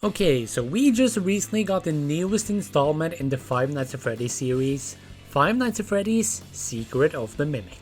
Okay, so we just recently got the newest installment in the Five Nights at Freddy's series, Five Nights at Freddy's Secret of the Mimic.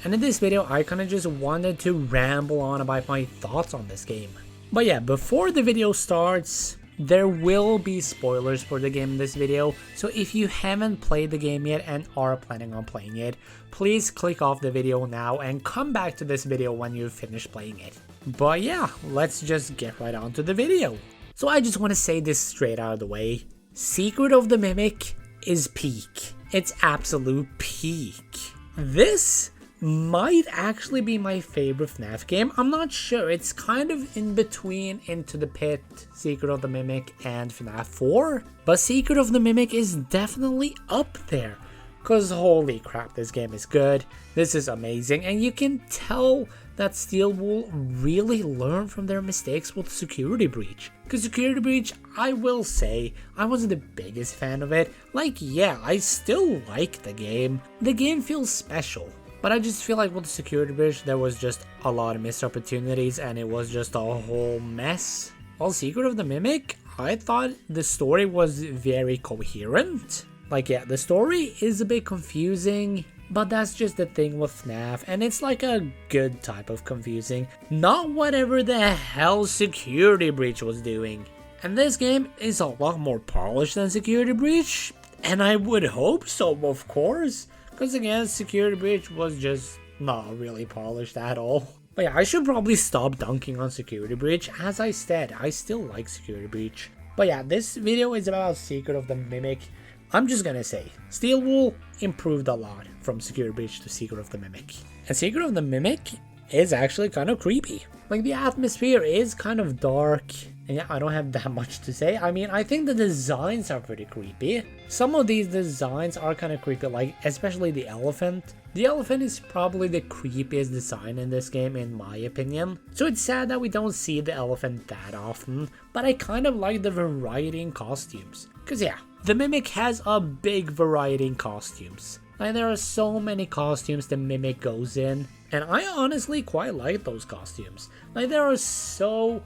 And in this video, I kinda just wanted to ramble on about my thoughts on this game. But yeah, before the video starts, there will be spoilers for the game in this video, so if you haven't played the game yet and are planning on playing it, please click off the video now and come back to this video when you've finished playing it. But yeah, let's just get right on to the video. So I just want to say this straight out of the way. Secret of the Mimic is peak. It's absolute peak. This might actually be my favorite Fnaf game. I'm not sure. It's kind of in between Into the Pit, Secret of the Mimic, and Fnaf 4. But Secret of the Mimic is definitely up there. Because holy crap, this game is good. This is amazing. And you can tell that Steel Wool really learned from their mistakes with Security Breach. Because Security Breach, I will say, I wasn't the biggest fan of it. Like, yeah, I still like the game. The game feels special. But I just feel like with the Security Breach, there was just a lot of missed opportunities and it was just a whole mess. While Secret of the Mimic, I thought the story was very coherent. Like, yeah, the story is a bit confusing, but that's just the thing with Fnaf, and it's like a good type of confusing, not whatever the hell Security Breach was doing. And this game is a lot more polished than Security Breach, and I would hope so, of course, because again, Security Breach was just not really polished at all. But yeah, I should probably stop dunking on Security Breach. As I said, I still like Security Breach. But yeah, this video is about Secret of the Mimic. I'm just gonna say, Steel Wool improved a lot from Security Breach to Secret of the Mimic. And Secret of the Mimic is actually kind of creepy. Like, the atmosphere is kind of dark, and yeah, I don't have that much to say. I mean, I think the designs are pretty creepy. Some of these designs are kind of creepy, like, especially the elephant. The elephant is probably the creepiest design in this game, in my opinion. So it's sad that we don't see the elephant that often, but I kind of like the variety in costumes. Cause yeah, the Mimic has a big variety in costumes. Like, there are so many costumes the Mimic goes in, and I honestly quite like those costumes. Like, there are so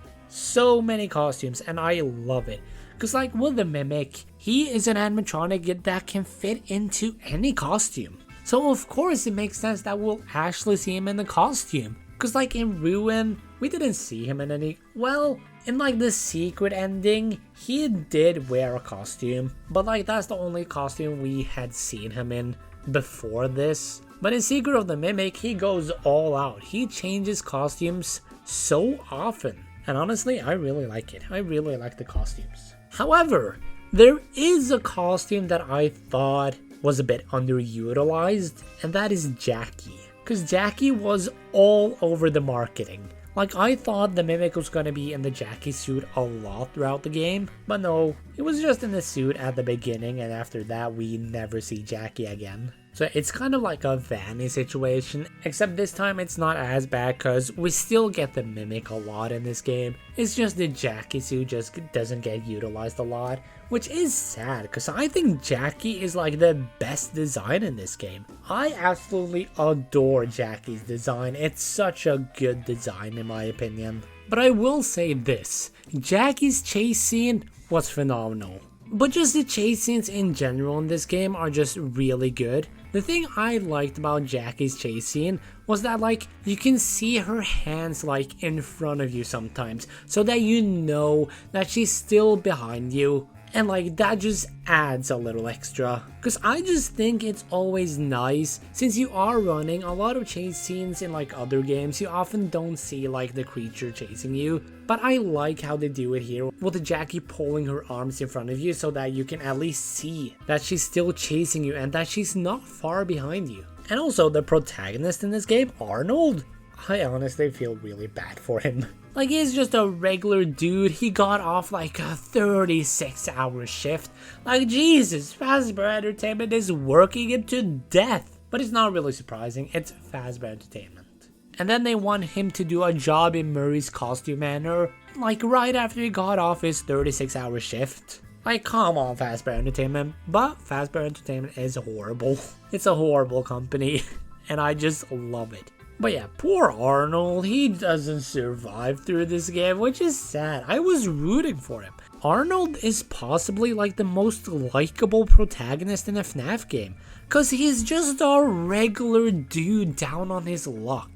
many costumes, and I love it. Cause like with the Mimic, he is an animatronic that can fit into any costume. So of course it makes sense that we'll actually see him in the costume. Cause like in Ruin, we didn't see him in any, well, in like the secret ending, he did wear a costume, but like that's the only costume we had seen him in before this. But in Secret of the Mimic, he goes all out. He changes costumes so often. And honestly, I really like it. I really like the costumes. However, there is a costume that I thought was a bit underutilized, and that is Jackie. Because Jackie was all over the marketing. Like, I thought the Mimic was gonna be in the Jackie suit a lot throughout the game, but no, he was just in the suit at the beginning, and after that we never see Jackie again. So it's kind of like a Vanny situation, except this time it's not as bad because we still get the Mimic a lot in this game. It's just the Jackie suit just doesn't get utilized a lot, which is sad because I think Jackie is like the best design in this game. I absolutely adore Jackie's design. It's such a good design in my opinion. But I will say this, Jackie's chase scene was phenomenal. But just the chase scenes in general in this game are just really good. The thing I liked about Jackie's chase scene was that like you can see her hands like in front of you sometimes, so that you know that she's still behind you. And like that just adds a little extra. Cause I just think it's always nice, since you are running a lot of chase scenes in like other games, you often don't see like the creature chasing you. But I like how they do it here with Jackie pulling her arms in front of you so that you can at least see that she's still chasing you and that she's not far behind you. And also the protagonist in this game, Arnold, I honestly feel really bad for him. Like, he's just a regular dude. He got off like a 36-hour shift. Like, Jesus, Fazbear Entertainment is working him to death. But it's not really surprising. It's Fazbear Entertainment. And then they want him to do a job in Murray's Costume Manor, like right after he got off his 36-hour shift. Like, come on, Fazbear Entertainment. But Fazbear Entertainment is horrible. It's a horrible company, and I just love it. But yeah, poor Arnold, he doesn't survive through this game, which is sad. I was rooting for him. Arnold is possibly like the most likable protagonist in a FNAF game, cause he's just a regular dude down on his luck.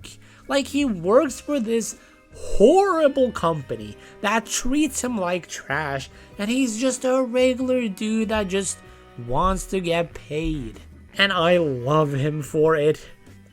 Like, he works for this horrible company that treats him like trash, and he's just a regular dude that just wants to get paid. And I love him for it.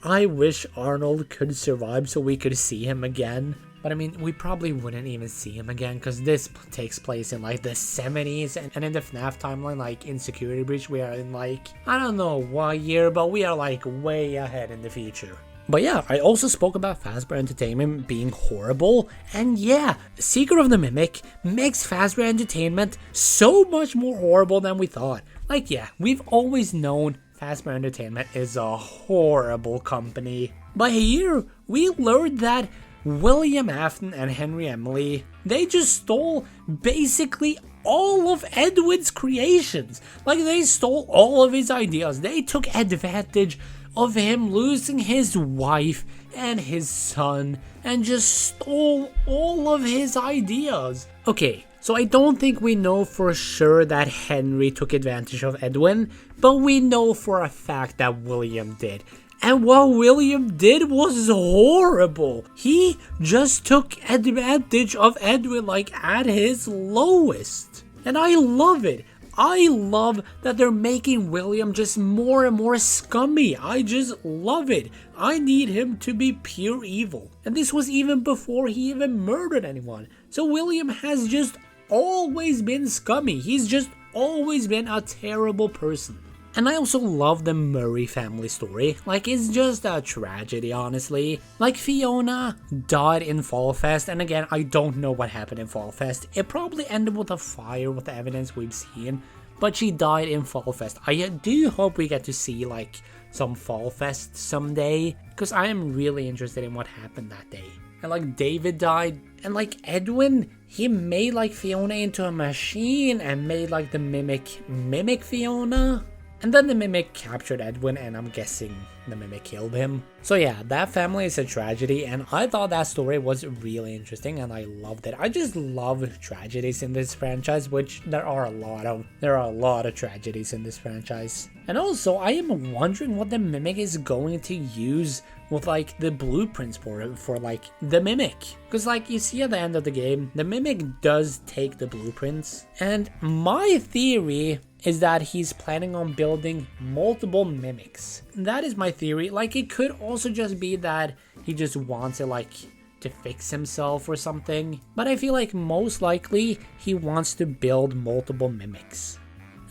I wish Arnold could survive so we could see him again. But I mean, we probably wouldn't even see him again because this takes place in like the 70s, and in the FNAF timeline, like in Security Breach, we are in like, I don't know what year, but we are like way ahead in the future. But yeah, I also spoke about Fazbear Entertainment being horrible, and yeah, Secret of the Mimic makes Fazbear Entertainment so much more horrible than we thought. Like, yeah, we've always known Fazbear Entertainment is a horrible company, but here we learned that William Afton and Henry Emily, they just stole basically all of Edwin's creations. Like, they stole all of his ideas. They took advantage of him losing his wife and his son and just stole all of his ideas. Okay, so I don't think we know for sure that Henry took advantage of Edwin, but we know for a fact that William did. And what William did was horrible. He just took advantage of Edwin like at his lowest. And I love it. I love that they're making William just more and more scummy. I just love it. I need him to be pure evil. And this was even before he even murdered anyone. So William has just always been scummy. He's just always been a terrible person. And I also love the Murray family story. Like, it's just a tragedy, honestly. Like, Fiona died in Fall Fest, and again, I don't know what happened in Fall Fest. It probably ended with a fire with the evidence we've seen, but she died in Fall Fest. I do hope we get to see, like, some Fall Fest someday, because I am really interested in what happened that day. And, like, David died, and, like, Edwin, he made, like, Fiona into a machine, and made, like, the mimic Fiona. And then the Mimic captured Edwin, and I'm guessing the Mimic killed him. So yeah, that family is a tragedy, and I thought that story was really interesting, and I loved it. I just love tragedies in this franchise, which there are a lot of. There are a lot of tragedies in this franchise. And also, I am wondering what the Mimic is going to use with like the blueprints for like the Mimic. Because like you see at the end of the game, the Mimic does take the blueprints. And my theory is that he's planning on building multiple mimics. That is my theory. Like, it could also just be that he just wants it like to fix himself or something. But I feel like most likely he wants to build multiple mimics.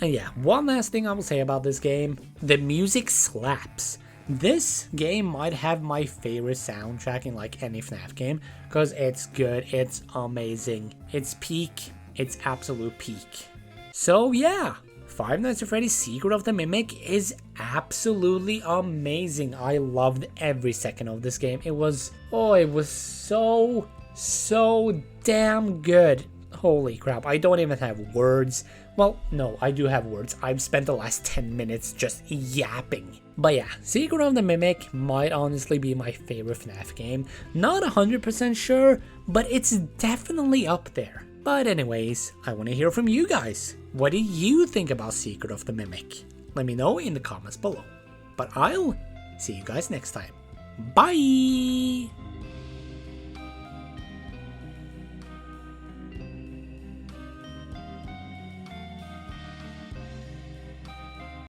And yeah, one last thing I will say about this game. The music slaps. This game might have my favorite soundtrack in like any FNAF game because it's good, it's amazing, it's peak, it's absolute peak. So yeah, Five Nights at Freddy's Secret of the Mimic is absolutely amazing. I loved every second of this game. It was so damn good. Holy crap, I don't even have words. Well, no, I do have words. I've spent the last 10 minutes just yapping. But yeah, Secret of the Mimic might honestly be my favorite FNAF game. Not 100% sure, but it's definitely up there. But anyways, I want to hear from you guys. What do you think about Secret of the Mimic? Let me know in the comments below. But I'll see you guys next time. Bye!